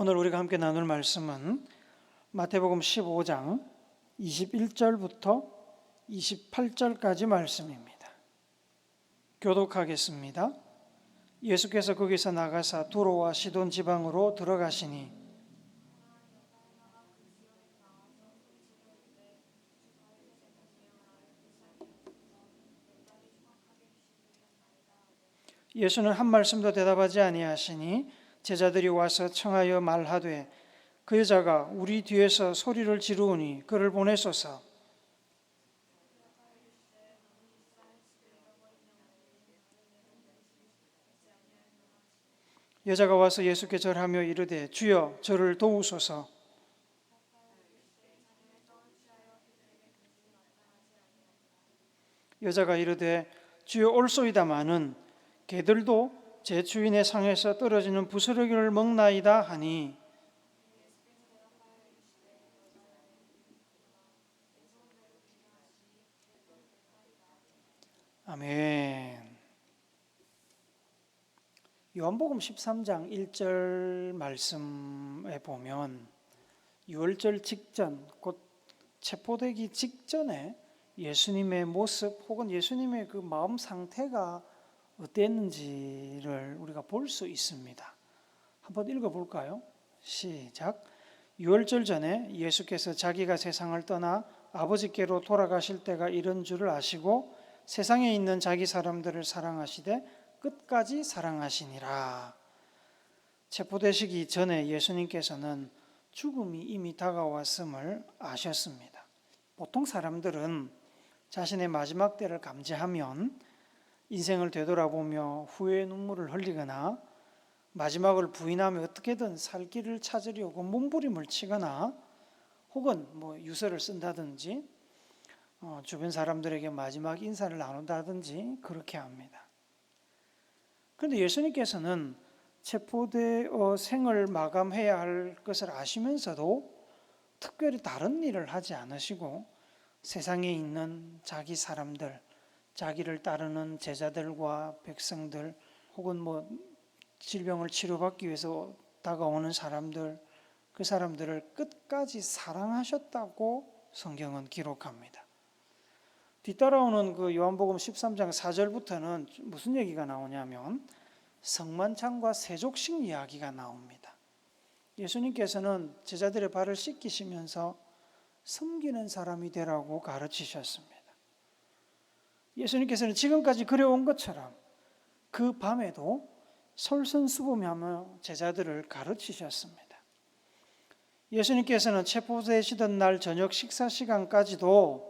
오늘 우리가 함께 나눌 말씀은 마태복음 15장 21절부터 28절까지 말씀입니다. 교독하겠습니다. 예수께서 거기서 나가사 두로와 시돈 지방으로 들어가시니 예수는 한 말씀도 대답하지 아니하시니 제자들이 와서 청하여 말하되 그 여자가 우리 뒤에서 소리를 지르오니 그를 보내소서. 여자가 와서 예수께 절하며 이르되 주여 저를 도우소서. 여자가 이르되 주여 올소이다마는 개들도 제 주인의 상에서 떨어지는 부스러기를 먹나이다 하니 아멘. 요한복음 13장 1절 말씀에 보면 유월절 직전, 곧 체포되기 직전에 예수님의 모습 혹은 예수님의 그 마음 상태가 어땠는지를 우리가 볼 수 있습니다. 한번 읽어볼까요? 시작. 유월절 전에 예수께서 자기가 세상을 떠나 아버지께로 돌아가실 때가 이른 줄을 아시고 세상에 있는 자기 사람들을 사랑하시되 끝까지 사랑하시니라. 체포되시기 전에 예수님께서는 죽음이 이미 다가왔음을 아셨습니다. 보통 사람들은 자신의 마지막 때를 감지하면 인생을 되돌아보며 후회의 눈물을 흘리거나 마지막을 부인하며 어떻게든 살 길을 찾으려고 몸부림을 치거나 혹은 유서를 쓴다든지 주변 사람들에게 마지막 인사를 나눈다든지 그렇게 합니다. 그런데 예수님께서는 체포되어 생을 마감해야 할 것을 아시면서도 특별히 다른 일을 하지 않으시고 세상에 있는 자기 사람들, 자기를 따르는 제자들과 백성들 혹은 질병을 치료받기 위해서 다가오는 사람들, 그 사람들을 끝까지 사랑하셨다고 성경은 기록합니다. 뒤따라오는 그 요한복음 13장 4절부터는 무슨 얘기가 나오냐면 성만찬과 세족식 이야기가 나옵니다. 예수님께서는 제자들의 발을 씻기시면서 섬기는 사람이 되라고 가르치셨습니다. 예수님께서는 지금까지 그래온 것처럼 그 밤에도 솔선수범하며 제자들을 가르치셨습니다. 예수님께서는 체포되시던 날 저녁 식사 시간까지도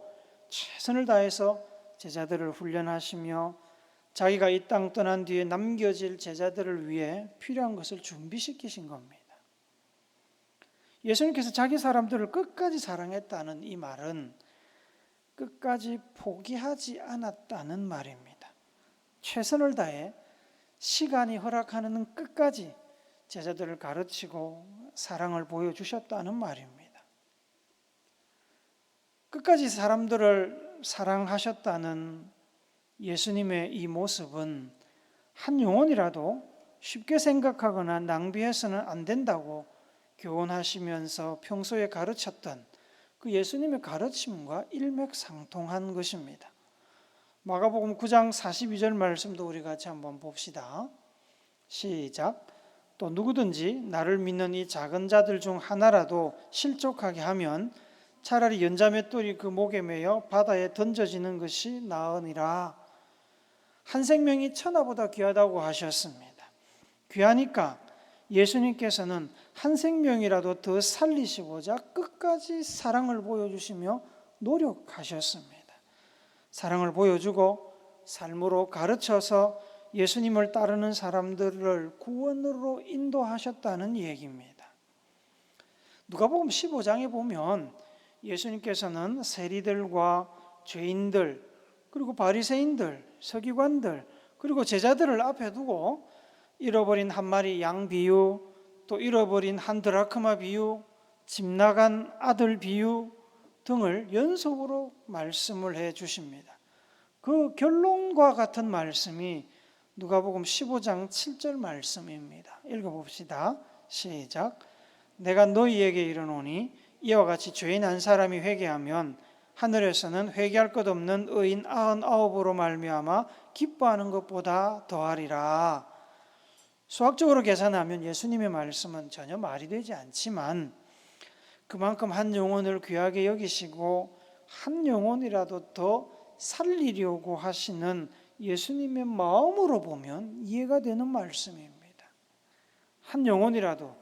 최선을 다해서 제자들을 훈련하시며 자기가 이 땅 떠난 뒤에 남겨질 제자들을 위해 필요한 것을 준비시키신 겁니다. 예수님께서 자기 사람들을 끝까지 사랑했다는 이 말은 끝까지 포기하지 않았다는 말입니다. 최선을 다해 시간이 허락하는 끝까지 제자들을 가르치고 사랑을 보여주셨다는 말입니다. 끝까지 사람들을 사랑하셨다는 예수님의 이 모습은 한 영혼이라도 쉽게 생각하거나 낭비해서는 안 된다고 교훈하시면서 평소에 가르쳤던 그 예수님의 가르침과 일맥상통한 것입니다. 마가복음 9장 42절 말씀도 우리 같이 한번 봅시다. 시작. 또 누구든지 나를 믿는 이 작은 자들 중 하나라도 실족하게 하면 차라리 연자맷돌이 그 목에 매여 바다에 던져지는 것이 나으니라. 한 생명이 천하보다 귀하다고 하셨습니다. 귀하니까 예수님께서는 한 생명이라도 더 살리시고자 끝까지 사랑을 보여주시며 노력하셨습니다. 사랑을 보여주고 삶으로 가르쳐서 예수님을 따르는 사람들을 구원으로 인도하셨다는 얘기입니다. 누가복음 15장에 보면 예수님께서는 세리들과 죄인들 그리고 바리새인들, 서기관들 그리고 제자들을 앞에 두고 잃어버린 한 마리 양 비유, 또 잃어버린 한 드라크마 비유, 집 나간 아들 비유 등을 연속으로 말씀을 해 주십니다. 그 결론과 같은 말씀이 누가복음 15장 7절 말씀입니다. 읽어봅시다. 시작. 내가 너희에게 이르노니 이와 같이 죄인 한 사람이 회개하면 하늘에서는 회개할 것 없는 의인 99으로 말미암아 기뻐하는 것보다 더하리라. 수학적으로 계산하면 예수님의 말씀은 전혀 말이 되지 않지만 그만큼 한 영혼을 귀하게 여기시고 한 영혼이라도 더 살리려고 하시는 예수님의 마음으로 보면 이해가 되는 말씀입니다. 한 영혼이라도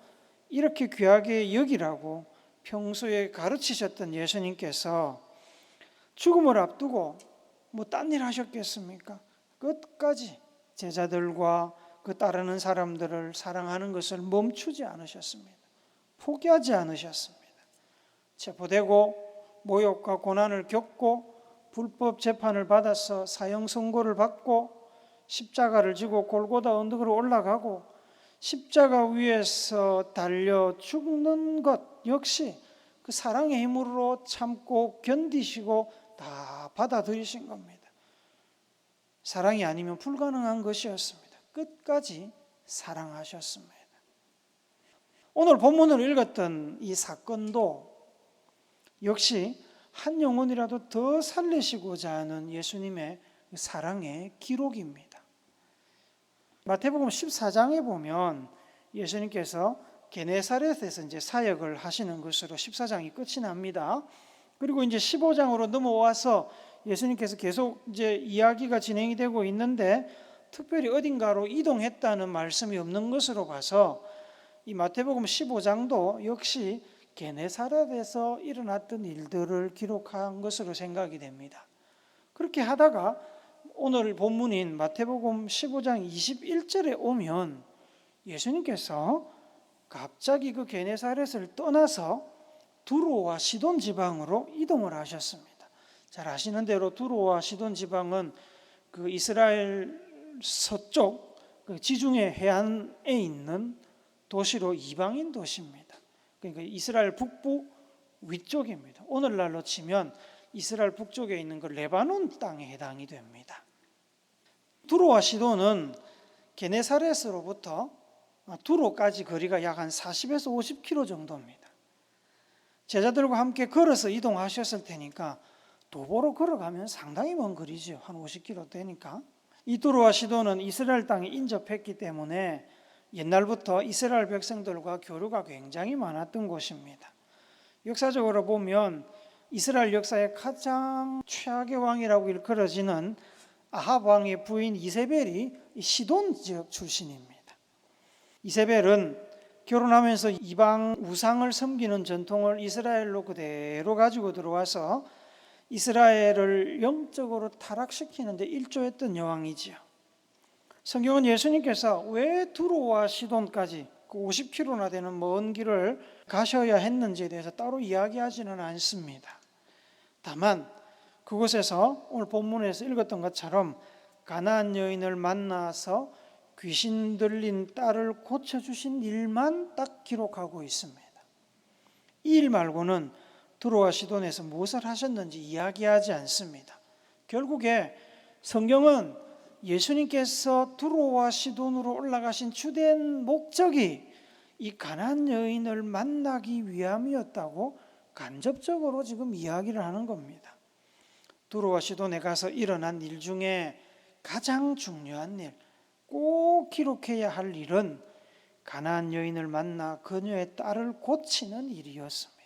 이렇게 귀하게 여기라고 평소에 가르치셨던 예수님께서 죽음을 앞두고 뭐 딴 일 하셨겠습니까? 끝까지 제자들과 그 따르는 사람들을 사랑하는 것을 멈추지 않으셨습니다. 포기하지 않으셨습니다. 체포되고 모욕과 고난을 겪고 불법 재판을 받아서 사형 선고를 받고 십자가를 지고 골고다 언덕으로 올라가고 십자가 위에서 달려 죽는 것 역시 그 사랑의 힘으로 참고 견디시고 다 받아들이신 겁니다. 사랑이 아니면 불가능한 것이었습니다. 끝까지 사랑하셨습니다. 오늘 본문을 읽었던 이 사건도 역시 한 영혼이라도 더 살리시고자 하는 예수님의 사랑의 기록입니다. 마태복음 14장에 보면 예수님께서 게네사렛에서 이제 사역을 하시는 것으로 14장이 끝이 납니다. 그리고 이제 15장으로 넘어와서 예수님께서 계속 이제 이야기가 진행이 되고 있는데 특별히 어딘가로 이동했다는 말씀이 없는 것으로 봐서 이 마태복음 15장도 역시 게네사렛에서 일어났던 일들을 기록한 것으로 생각이 됩니다. 그렇게 하다가 오늘 본문인 마태복음 15장 21절에 오면 예수님께서 갑자기 그 게네사렛을 떠나서 두로와 시돈 지방으로 이동을 하셨습니다. 잘 아시는 대로 두로와 시돈 지방은 그 이스라엘 서쪽 그 지중해 해안에 있는 도시로 이방인 도시입니다. 그러니까 이스라엘 북부 위쪽입니다. 오늘날로 치면 이스라엘 북쪽에 있는 그 레바논 땅에 해당이 됩니다. 두로와 시돈은 게네사렛으로부터 두로까지 거리가 약 한 40에서 50km 정도입니다. 제자들과 함께 걸어서 이동하셨을 테니까 도보로 걸어가면 상당히 먼 거리죠. 한 50km 되니까. 이 두로와 시돈은 이스라엘 땅에 인접했기 때문에 옛날부터 이스라엘 백성들과 교류가 굉장히 많았던 곳입니다. 역사적으로 보면 이스라엘 역사의 가장 최악의 왕이라고 일컬어지는 아합 왕의 부인 이세벨이 시돈 지역 출신입니다. 이세벨은 결혼하면서 이방 우상을 섬기는 전통을 이스라엘로 그대로 가지고 들어와서 이스라엘을 영적으로 타락시키는 데 일조했던 여왕이지요. 성경은 예수님께서 왜 두로와 시돈까지 그 50km나 되는 먼 길을 가셔야 했는지에 대해서 따로 이야기하지는 않습니다. 다만 그곳에서 오늘 본문에서 읽었던 것처럼 가나안 여인을 만나서 귀신 들린 딸을 고쳐주신 일만 딱 기록하고 있습니다. 이 일 말고는 두로와 시돈에서 무엇을 하셨는지 이야기하지 않습니다. 결국에 성경은 예수님께서 두로와 시돈으로 올라가신 주된 목적이 이 가나안 여인을 만나기 위함이었다고 간접적으로 지금 이야기를 하는 겁니다. 두로와 시돈에 가서 일어난 일 중에 가장 중요한 일, 꼭 기록해야 할 일은 가나안 여인을 만나 그녀의 딸을 고치는 일이었습니다.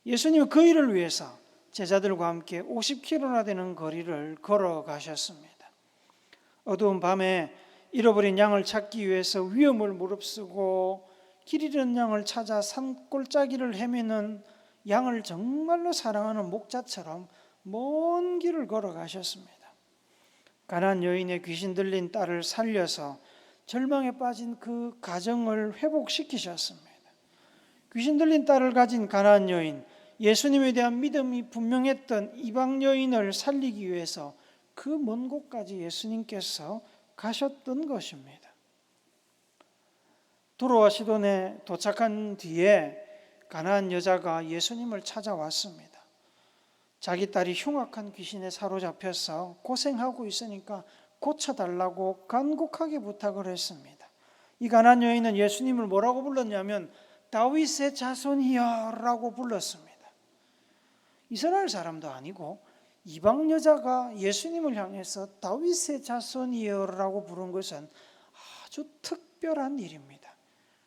예수님은 그 일을 위해서 제자들과 함께 50km나 되는 거리를 걸어가셨습니다. 어두운 밤에 잃어버린 양을 찾기 위해서 위험을 무릅쓰고 길 잃은 양을 찾아 산골짜기를 헤매는 양을 정말로 사랑하는 목자처럼 먼 길을 걸어가셨습니다. 가나안 여인의 귀신 들린 딸을 살려서 절망에 빠진 그 가정을 회복시키셨습니다. 귀신 들린 딸을 가진 가나안 여인, 예수님에 대한 믿음이 분명했던 이방 여인을 살리기 위해서 그 먼 곳까지 예수님께서 가셨던 것입니다. 두로와 시돈에 도착한 뒤에 가나안 여자가 예수님을 찾아왔습니다. 자기 딸이 흉악한 귀신에 사로잡혀서 고생하고 있으니까 고쳐달라고 간곡하게 부탁을 했습니다. 이 가나안 여인은 예수님을 뭐라고 불렀냐면 다윗의 자손이여라고 불렀습니다. 이스라엘 사람도 아니고 이방 여자가 예수님을 향해서 다윗의 자손이여라고 부른 것은 아주 특별한 일입니다.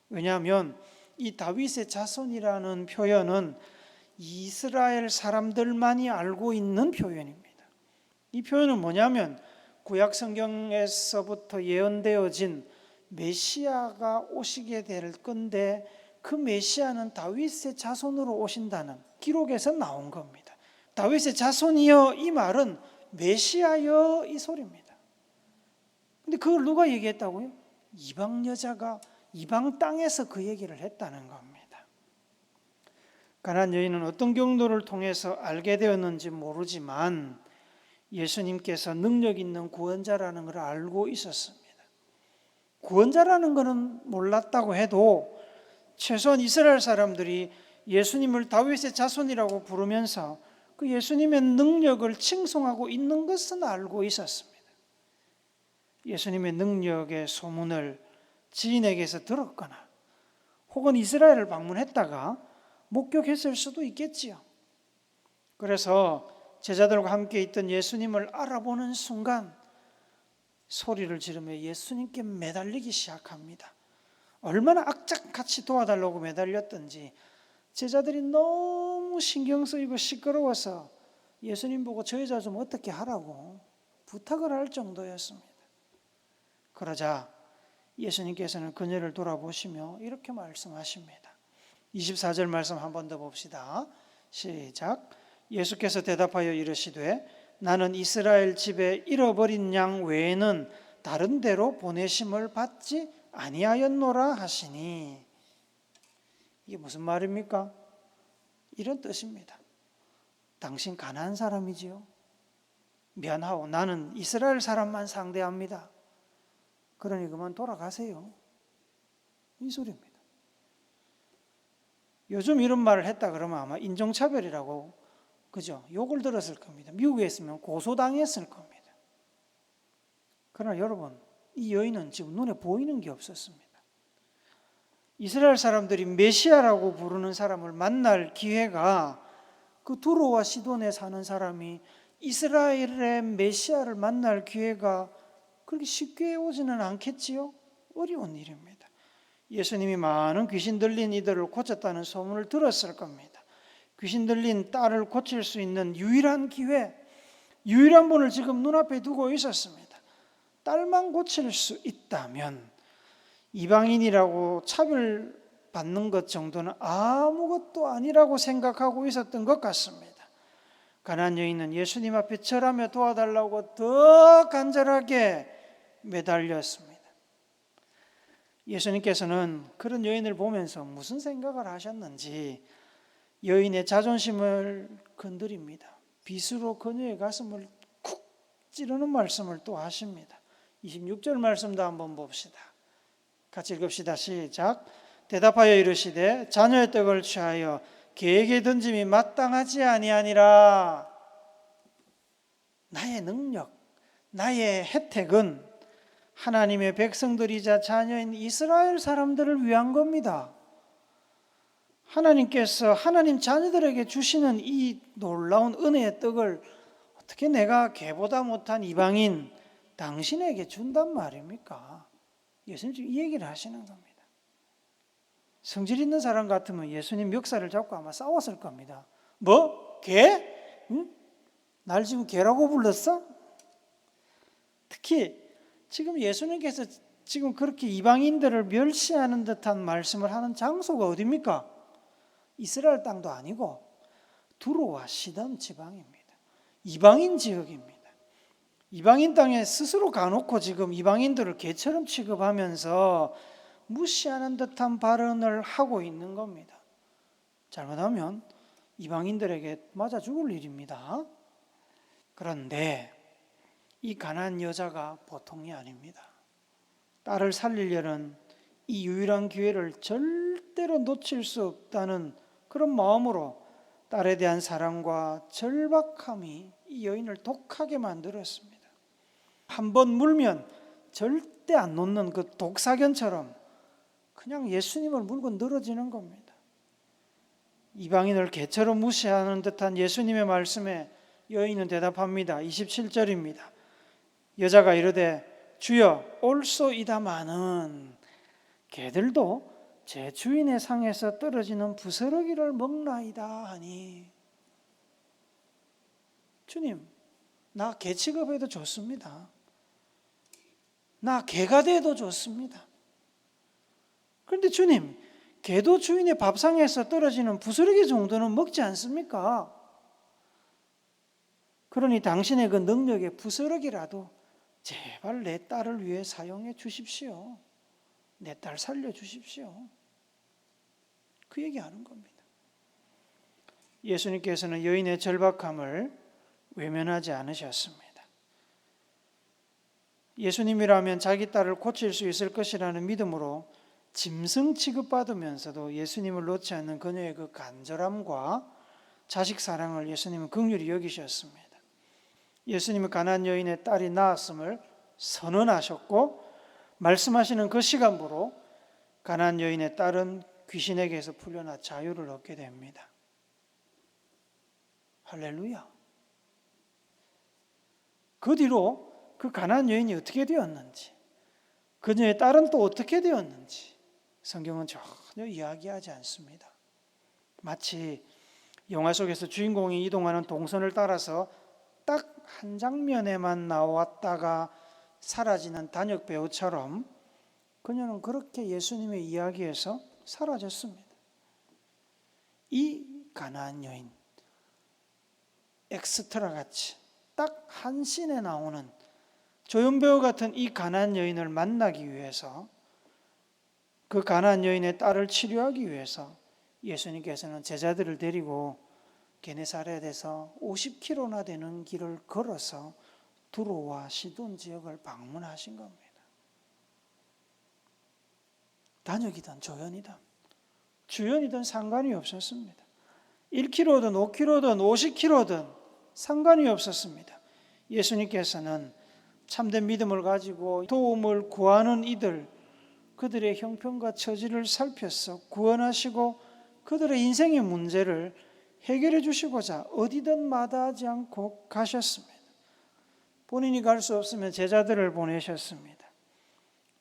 왜냐하면 이 다윗의 자손이라는 표현은 이스라엘 사람들만이 알고 있는 표현입니다. 이 표현은 뭐냐면 구약 성경에서부터 예언되어진 메시아가 오시게 될 건데 그 메시아는 다윗의 자손으로 오신다는 기록에서 나온 겁니다. 다윗의 자손이여 이 말은 메시아여 이 소리입니다. 근데 그걸 누가 얘기했다고요? 이방 여자가 이방 땅에서 그 얘기를 했다는 겁니다. 가나안 여인은 어떤 경로를 통해서 알게 되었는지 모르지만 예수님께서 능력 있는 구원자라는 걸 알고 있었습니다. 구원자라는 것은 몰랐다고 해도 최소한 이스라엘 사람들이 예수님을 다윗의 자손이라고 부르면서 그 예수님의 능력을 칭송하고 있는 것은 알고 있었습니다. 예수님의 능력의 소문을 지인에게서 들었거나 혹은 이스라엘을 방문했다가 목격했을 수도 있겠지요. 그래서 제자들과 함께 있던 예수님을 알아보는 순간 소리를 지르며 예수님께 매달리기 시작합니다. 얼마나 악착같이 도와달라고 매달렸던지 제자들이 너무 신경 쓰이고 시끄러워서 예수님 보고 저 여자 좀 어떻게 하라고 부탁을 할 정도였습니다. 그러자 예수님께서는 그녀를 돌아보시며 이렇게 말씀하십니다. 24절 말씀 한 번 더 봅시다. 시작. 예수께서 대답하여 이르시되 나는 이스라엘 집에 잃어버린 양 외에는 다른 데로 보내심을 받지 아니하였노라 하시니. 이게 무슨 말입니까? 이런 뜻입니다. 당신 가나안 사람이지요. 미안하오. 나는 이스라엘 사람만 상대합니다. 그러니 그만 돌아가세요. 이 소리입니다. 요즘 이런 말을 했다 그러면 아마 인종차별이라고 그죠? 욕을 들었을 겁니다. 미국에 있으면 고소당했을 겁니다. 그러나 여러분, 이 여인은 지금 눈에 보이는 게 없었습니다. 이스라엘 사람들이 메시아라고 부르는 사람을 만날 기회가 그 두로와 시돈에 사는 사람이 이스라엘의 메시아를 만날 기회가 그렇게 쉽게 오지는 않겠지요? 어려운 일입니다. 예수님이 많은 귀신 들린 이들을 고쳤다는 소문을 들었을 겁니다. 귀신 들린 딸을 고칠 수 있는 유일한 기회, 유일한 분을 지금 눈앞에 두고 있었습니다. 딸만 고칠 수 있다면 이방인이라고 차별받는 것 정도는 아무것도 아니라고 생각하고 있었던 것 같습니다. 가나안 여인은 예수님 앞에 절하며 도와달라고 더 간절하게 매달렸습니다. 예수님께서는 그런 여인을 보면서 무슨 생각을 하셨는지 여인의 자존심을 건드립니다. 빗으로 그녀의 가슴을 쿡 찌르는 말씀을 또 하십니다. 26절 말씀도 한번 봅시다. 같이 읽읍시다. 시작. 대답하여 이르시되 자녀의 떡을 취하여 개에게 던짐이 마땅하지 아니하니라. 나의 능력, 나의 혜택은 하나님의 백성들이자 자녀인 이스라엘 사람들을 위한 겁니다. 하나님께서 하나님 자녀들에게 주시는 이 놀라운 은혜의 떡을 어떻게 내가 개보다 못한 이방인 당신에게 준단 말입니까? 예수님 지금 이 얘기를 하시는 겁니다. 성질 있는 사람 같으면 예수님 멱살을 잡고 아마 싸웠을 겁니다. 뭐? 개? 응? 날 지금 개라고 불렀어? 특히 지금 예수님께서 지금 그렇게 이방인들을 멸시하는 듯한 말씀을 하는 장소가 어디입니까? 이스라엘 땅도 아니고 두로와 시돈 지방입니다. 이방인 지역입니다. 이방인 땅에 스스로 가놓고 지금 이방인들을 개처럼 취급하면서 무시하는 듯한 발언을 하고 있는 겁니다. 잘못하면 이방인들에게 맞아 죽을 일입니다. 그런데 이 가나안 여자가 보통이 아닙니다. 딸을 살리려는 이 유일한 기회를 절대로 놓칠 수 없다는 그런 마음으로 딸에 대한 사랑과 절박함이 이 여인을 독하게 만들었습니다. 한번 물면 절대 안 놓는 그 독사견처럼 그냥 예수님을 물고 늘어지는 겁니다. 이방인을 개처럼 무시하는 듯한 예수님의 말씀에 여인은 대답합니다. 27절입니다. 여자가 이르되 주여 올소이다마는 개들도 제 주인의 상에서 떨어지는 부스러기를 먹나이다 하니. 주님, 나 개 취급해도 좋습니다. 나 개가 돼도 좋습니다. 그런데 주님, 개도 주인의 밥상에서 떨어지는 부스러기 정도는 먹지 않습니까? 그러니 당신의 그 능력의 부스러기라도 제발 내 딸을 위해 사용해 주십시오. 내 딸 살려주십시오. 그 얘기하는 겁니다. 예수님께서는 여인의 절박함을 외면하지 않으셨습니다. 예수님이라면 자기 딸을 고칠 수 있을 것이라는 믿음으로 짐승 취급받으면서도 예수님을 놓지 않는 그녀의 그 간절함과 자식 사랑을 예수님은 긍휼히 여기셨습니다. 예수님은 가나안 여인의 딸이 낳았음을 선언하셨고 말씀하시는 그 시간부로 가나안 여인의 딸은 귀신에게서 풀려나 자유를 얻게 됩니다. 할렐루야. 그 뒤로 그 가나안 여인이 어떻게 되었는지, 그녀의 딸은 또 어떻게 되었는지 성경은 전혀 이야기하지 않습니다. 마치 영화 속에서 주인공이 이동하는 동선을 따라서 딱 한 장면에만 나왔다가 사라지는 단역 배우처럼 그녀는 그렇게 예수님의 이야기에서 사라졌습니다. 이 가나안 여인, 엑스트라 같이 딱 한 씬에 나오는 조연배우 같은 이 가나안 여인을 만나기 위해서, 그 가나안 여인의 딸을 치료하기 위해서 예수님께서는 제자들을 데리고 게네사렛에서 50km나 되는 길을 걸어서 두로와 시돈 지역을 방문하신 겁니다. 단역이든 조연이든 주연이든 상관이 없었습니다. 1km든 5km든 50km든 상관이 없었습니다. 예수님께서는 참된 믿음을 가지고 도움을 구하는 이들, 그들의 형편과 처지를 살펴서 구원하시고 그들의 인생의 문제를 해결해 주시고자 어디든 마다하지 않고 가셨습니다. 본인이 갈 수 없으면 제자들을 보내셨습니다.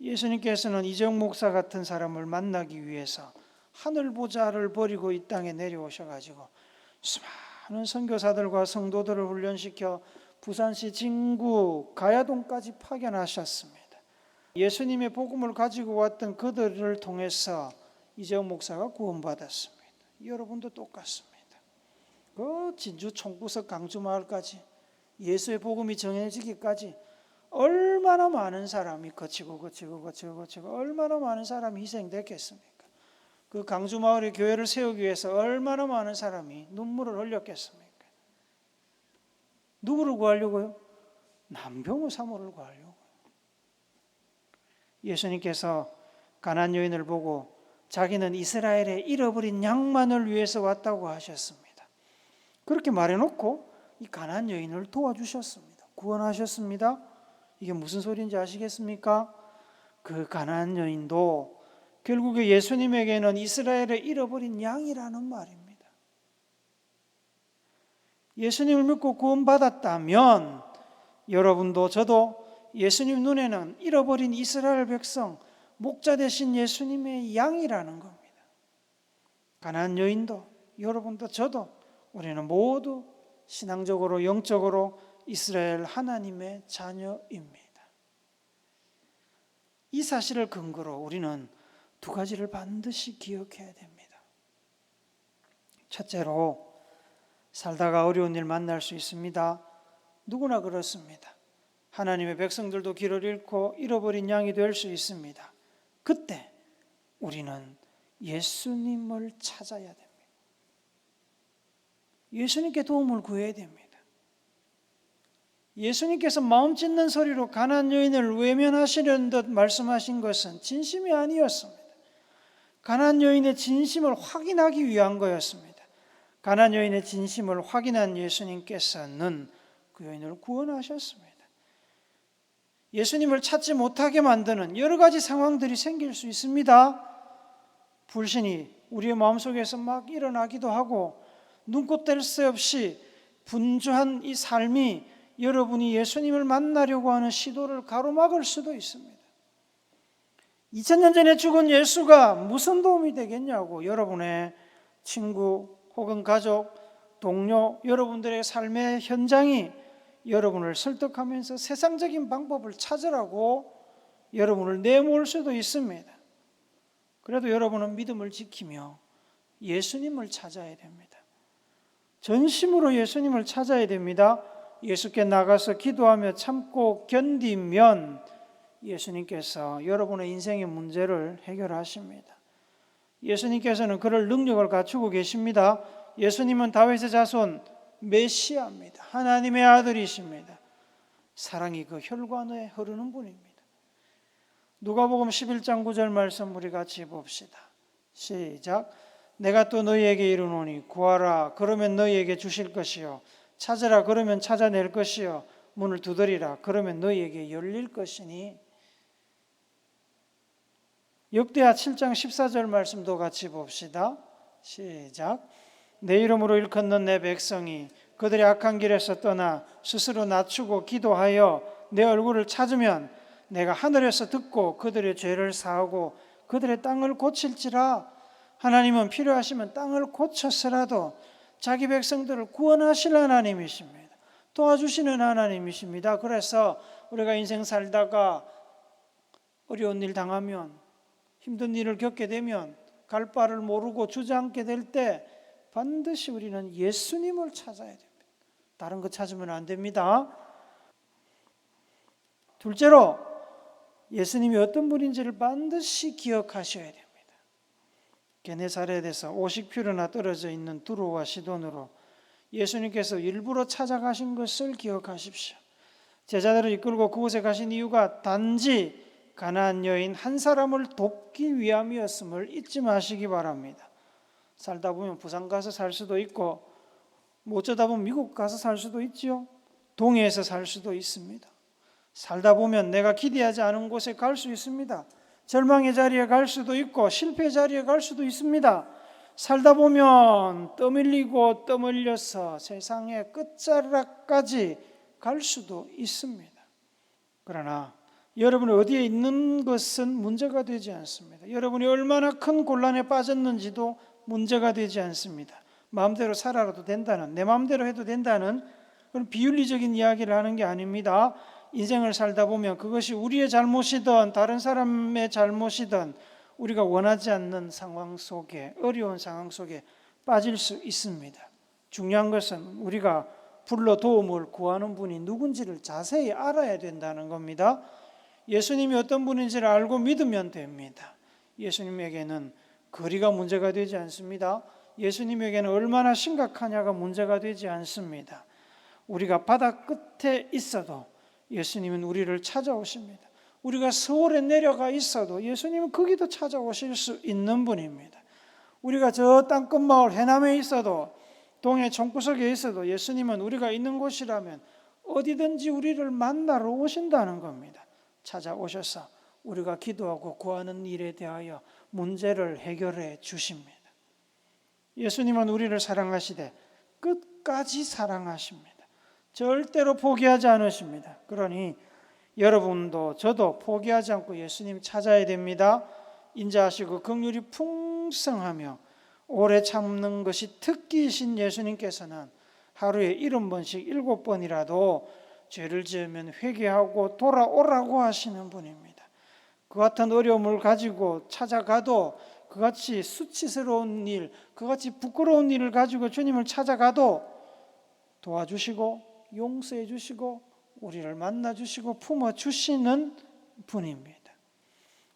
예수님께서는 이재용 목사 같은 사람을 만나기 위해서 하늘 보좌를 버리고 이 땅에 내려오셔가지고 수많은 선교사들과 성도들을 훈련시켜 부산시 진구 가야동까지 파견하셨습니다. 예수님의 복음을 가지고 왔던 그들을 통해서 이재용 목사가 구원받았습니다. 여러분도 똑같습니다. 그 진주 총구석 강주마을까지 예수의 복음이 전해지기까지 얼마나 많은 사람이 거치고 얼마나 많은 사람이 희생됐겠습니까? 그 강주마을의 교회를 세우기 위해서 얼마나 많은 사람이 눈물을 흘렸겠습니까? 누구를 구하려고요? 남병우 사모를 구하려고. 예수님께서 가나안 여인을 보고 자기는 이스라엘의 잃어버린 양만을 위해서 왔다고 하셨습니다. 그렇게 말해놓고 이 가나안 여인을 도와주셨습니다. 구원하셨습니다. 이게 무슨 소리인지 아시겠습니까? 그 가나안 여인도 결국에 예수님에게는 이스라엘의 잃어버린 양이라는 말입니다. 예수님을 믿고 구원받았다면 여러분도 저도 예수님 눈에는 잃어버린 이스라엘 백성, 목자 되신 예수님의 양이라는 겁니다. 가나안 여인도 여러분도 저도 우리는 모두 신앙적으로 영적으로 이스라엘 하나님의 자녀입니다. 이 사실을 근거로 우리는 두 가지를 반드시 기억해야 됩니다. 첫째로, 살다가 어려운 일 만날 수 있습니다. 누구나 그렇습니다. 하나님의 백성들도 길을 잃고 잃어버린 양이 될 수 있습니다. 그때 우리는 예수님을 찾아야 됩니다. 예수님께 도움을 구해야 됩니다. 예수님께서 마음 찢는 소리로 가나안 여인을 외면하시려는 듯 말씀하신 것은 진심이 아니었습니다. 가나안 여인의 진심을 확인하기 위한 거였습니다. 가나안 여인의 진심을 확인한 예수님께서는 그 여인을 구원하셨습니다. 예수님을 찾지 못하게 만드는 여러 가지 상황들이 생길 수 있습니다. 불신이 우리의 마음속에서 막 일어나기도 하고 눈코 뗄 새 없이 분주한 이 삶이 여러분이 예수님을 만나려고 하는 시도를 가로막을 수도 있습니다. 2000년 전에 죽은 예수가 무슨 도움이 되겠냐고 여러분의 친구 혹은 가족, 동료, 여러분들의 삶의 현장이 여러분을 설득하면서 세상적인 방법을 찾으라고 여러분을 내모을 수도 있습니다. 그래도 여러분은 믿음을 지키며 예수님을 찾아야 됩니다. 전심으로 예수님을 찾아야 됩니다. 예수께 나가서 기도하며 참고 견디면 예수님께서 여러분의 인생의 문제를 해결하십니다. 예수님께서는 그럴 능력을 갖추고 계십니다. 예수님은 다윗의 자손 메시아입니다. 하나님의 아들이십니다. 사랑이 그 혈관에 흐르는 분입니다. 누가복음 11장 9절 말씀 우리 같이 봅시다. 시작. 내가 또 너희에게 이르노니 구하라 그러면 너희에게 주실 것이요 찾으라 그러면 찾아낼 것이요 문을 두드리라 그러면 너희에게 열릴 것이니. 역대하 7장 14절 말씀도 같이 봅시다. 시작. 내 이름으로 일컫는 내 백성이 그들의 악한 길에서 떠나 스스로 낮추고 기도하여 내 얼굴을 찾으면 내가 하늘에서 듣고 그들의 죄를 사하고 그들의 땅을 고칠지라. 하나님은 필요하시면 땅을 고쳐서라도 자기 백성들을 구원하실 하나님이십니다. 도와주시는 하나님이십니다. 그래서 우리가 인생 살다가 어려운 일 당하면 힘든 일을 겪게 되면 갈 바를 모르고 주저앉게 될 때 반드시 우리는 예수님을 찾아야 됩니다. 다른 거 찾으면 안 됩니다. 둘째로 예수님이 어떤 분인지를 반드시 기억하셔야 됩니다. 게네사렛에서 50km나 떨어져 있는 두로와 시돈으로 예수님께서 일부러 찾아가신 것을 기억하십시오. 제자들을 이끌고 그곳에 가신 이유가 단지 가나안 여인 한 사람을 돕기 위함이었음을 잊지 마시기 바랍니다. 살다 보면 부산 가서 살 수도 있고 뭐 어쩌다 보면 미국 가서 살 수도 있죠. 동해에서 살 수도 있습니다. 살다 보면 내가 기대하지 않은 곳에 갈 수 있습니다. 절망의 자리에 갈 수도 있고 실패의 자리에 갈 수도 있습니다. 살다 보면 떠밀리고 떠밀려서 세상의 끝자락까지 갈 수도 있습니다. 그러나 여러분이 어디에 있는 것은 문제가 되지 않습니다. 여러분이 얼마나 큰 곤란에 빠졌는지도 문제가 되지 않습니다. 마음대로 살아도 된다는, 내 마음대로 해도 된다는 그런 비윤리적인 이야기를 하는 게 아닙니다. 인생을 살다 보면 그것이 우리의 잘못이든 다른 사람의 잘못이든 우리가 원하지 않는 상황 속에, 어려운 상황 속에 빠질 수 있습니다. 중요한 것은 우리가 불러 도움을 구하는 분이 누군지를 자세히 알아야 된다는 겁니다. 예수님이 어떤 분인지를 알고 믿으면 됩니다. 예수님에게는 거리가 문제가 되지 않습니다. 예수님에게는 얼마나 심각하냐가 문제가 되지 않습니다. 우리가 바다 끝에 있어도 예수님은 우리를 찾아오십니다. 우리가 서울에 내려가 있어도 예수님은 거기도 찾아오실 수 있는 분입니다. 우리가 저 땅끝 마을 해남에 있어도 동해 총구석에 있어도 예수님은 우리가 있는 곳이라면 어디든지 우리를 만나러 오신다는 겁니다. 찾아오셔서 우리가 기도하고 구하는 일에 대하여 문제를 해결해 주십니다. 예수님은 우리를 사랑하시되 끝까지 사랑하십니다. 절대로 포기하지 않으십니다. 그러니 여러분도 저도 포기하지 않고 예수님 찾아야 됩니다. 인자하시고 긍휼이 풍성하며 오래 참는 것이 특기이신 예수님께서는 하루에 70번씩 7번이라도 죄를 지으면 회개하고 돌아오라고 하시는 분입니다. 그 같은 어려움을 가지고 찾아가도 그같이 수치스러운 일, 그같이 부끄러운 일을 가지고 주님을 찾아가도 도와주시고 용서해 주시고 우리를 만나 주시고 품어 주시는 분입니다.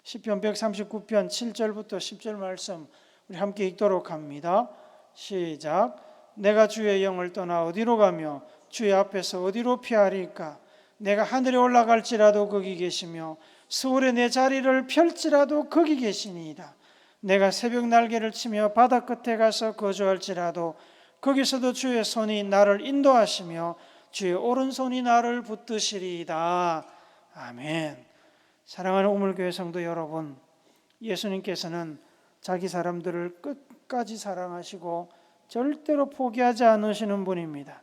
시편 139편 7절부터 10절 말씀 우리 함께 읽도록 합니다. 시작. 내가 주의 영을 떠나 어디로 가며 주의 앞에서 어디로 피하리까? 내가 하늘에 올라갈지라도 거기 계시며 서울에 내 자리를 펼지라도 거기 계시니이다. 내가 새벽 날개를 치며 바다 끝에 가서 거주할지라도 거기서도 주의 손이 나를 인도하시며 주의 오른손이 나를 붙드시리이다. 아멘. 사랑하는 우물교회 성도 여러분, 예수님께서는 자기 사람들을 끝까지 사랑하시고 절대로 포기하지 않으시는 분입니다.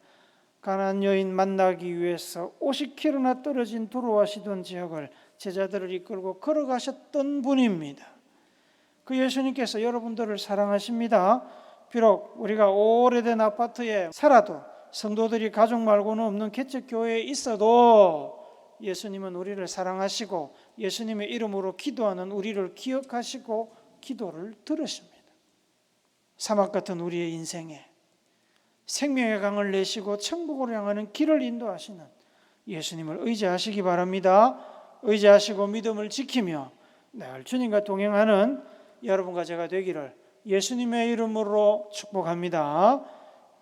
가나안 여인 만나기 위해서 50km나 떨어진 두로와 시돈 지역을 제자들을 이끌고 걸어가셨던 분입니다. 그 예수님께서 여러분들을 사랑하십니다. 비록 우리가 오래된 아파트에 살아도, 성도들이 가족 말고는 없는 개척교회에 있어도 예수님은 우리를 사랑하시고 예수님의 이름으로 기도하는 우리를 기억하시고 기도를 들으십니다. 사막 같은 우리의 인생에 생명의 강을 내시고 천국으로 향하는 길을 인도하시는 예수님을 의지하시기 바랍니다. 의지하시고 믿음을 지키며 늘 주님과 동행하는 여러분과 제가 되기를 예수님의 이름으로 축복합니다.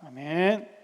아멘.